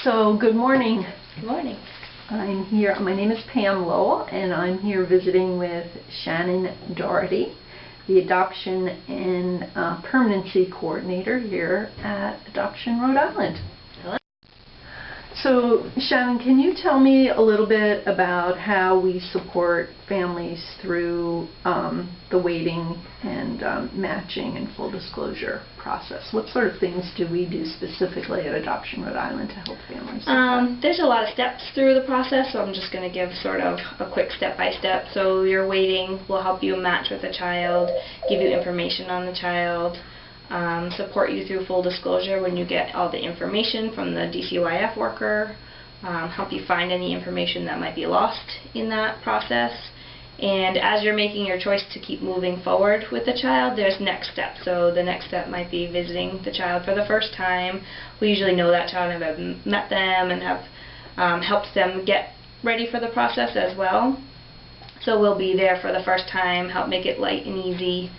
So, good morning. Good morning. I'm here, my name is Pam Lowell, and I'm here visiting with Shannon Doherty, the Adoption and Permanency Coordinator here at Adoption Rhode Island. Hello. So, Shannon, can you tell me a little bit about how we support families through the waiting and matching and full disclosure process? What sort of things do we do specifically at Adoption Rhode Island to help families? There's a lot of steps through the process, so I'm just going to give sort of a quick step-by-step. So your waiting will help you match with the child, give you information on the child, support you through full disclosure when you get all the information from the DCYF worker, help you find any information that might be lost in that process. And as you're making your choice to keep moving forward with the child, there's next steps. So the next step might be visiting the child for the first time. We usually know that child and have met them and have helped them get ready for the process as well. So we'll be there for the first time, help make it light and easy.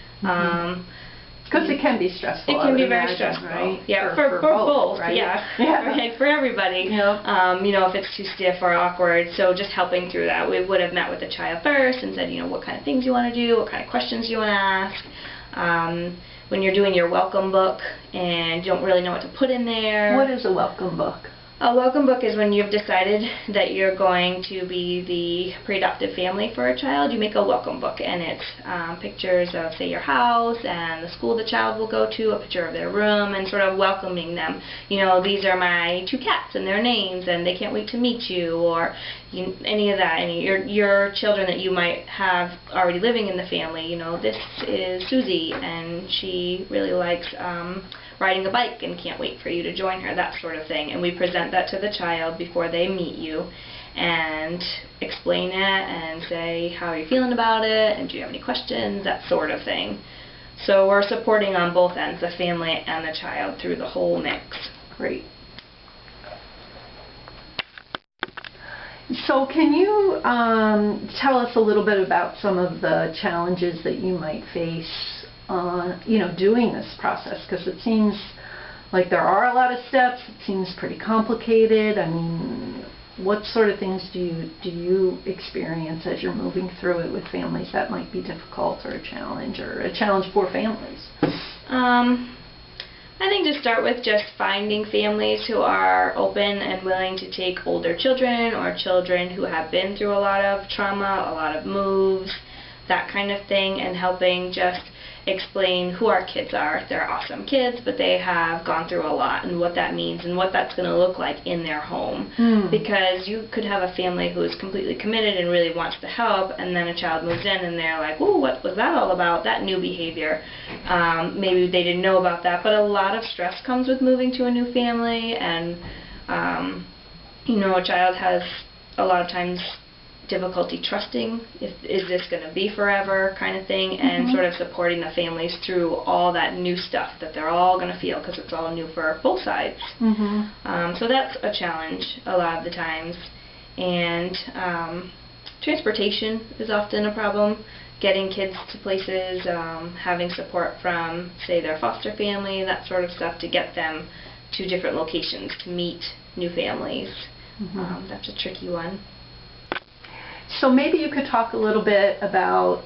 Because it can be stressful. It can be very stressful, right? Yeah, for both, right? Yeah, right, for everybody. Yep. You know, if it's too stiff or awkward, so just helping through that. We would have met with the child first and said, you know, what kind of things you want to do, what kind of questions you want to ask. When you're doing your welcome book and you don't really know what to put in there. What is a welcome book? A welcome book is when you've decided that you're going to be the pre-adoptive family for a child. You make a welcome book, and it's pictures of, say, your house and the school the child will go to, a picture of their room, and sort of welcoming them. You know, these are my 2 cats and their names, and they can't wait to meet you, or any of that. Any your children that you might have already living in the family. You know, this is Susie, and she really likes riding a bike and can't wait for you to join her, that sort of thing. And we present that to the child before they meet you and explain it and say, how are you feeling about it, and do you have any questions, that sort of thing. So we're supporting on both ends, the family and the child, through the whole mix. Great. So can you tell us a little bit about some of the challenges that you might face doing this process, because it seems like there are a lot of steps. It seems pretty complicated. I mean, what sort of things do you experience as you're moving through it with families that might be difficult or a challenge for families? I think to start with, just finding families who are open and willing to take older children or children who have been through a lot of trauma, a lot of moves, that kind of thing, and helping just explain who our kids are. They're awesome kids, but they have gone through a lot, and what that means and what that's going to look like in their home. Because you could have a family who is completely committed and really wants to help, and then a child moves in and they're like, "Ooh, what was that all about? That new behavior." Maybe they didn't know about that, but a lot of stress comes with moving to a new family, and a child has a lot of times difficulty trusting, is this going to be forever, kind of thing, and sort of supporting the families through all that new stuff that they're all going to feel, because it's all new for both sides. So that's a challenge a lot of the times. And transportation is often a problem, getting kids to places, having support from, say, their foster family, that sort of stuff, to get them to different locations to meet new families. That's a tricky one. So maybe you could talk a little bit about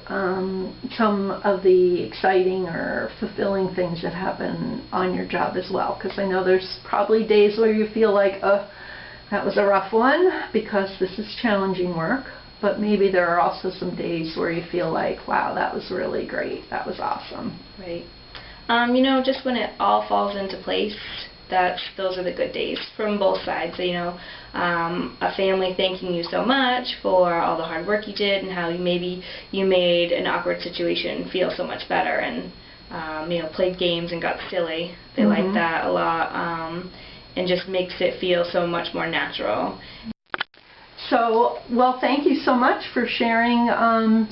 some of the exciting or fulfilling things that happen on your job as well, because I know there's probably days where you feel like, that was a rough one, because this is challenging work, but maybe there are also some days where you feel like, wow, that was really great, that was awesome. Right. Just when it all falls into place, those are the good days from both sides. So, a family thanking you so much for all the hard work you did, and how maybe you made an awkward situation feel so much better, and played games and got silly. They like that a lot, and just makes it feel so much more natural. So, well, thank you so much for sharing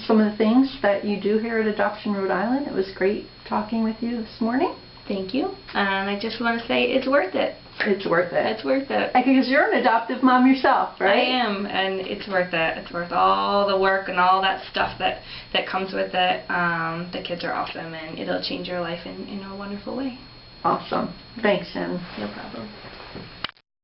some of the things that you do here at Adoption Rhode Island. It was great talking with you this morning. Thank you. And I just want to say it's worth it. It's worth it. It's worth it. Because you're an adoptive mom yourself, right? I am, and it's worth it. It's worth all the work and all that stuff that comes with it. The kids are awesome, and it'll change your life in a wonderful way. Awesome. Thanks, Shannon. No problem.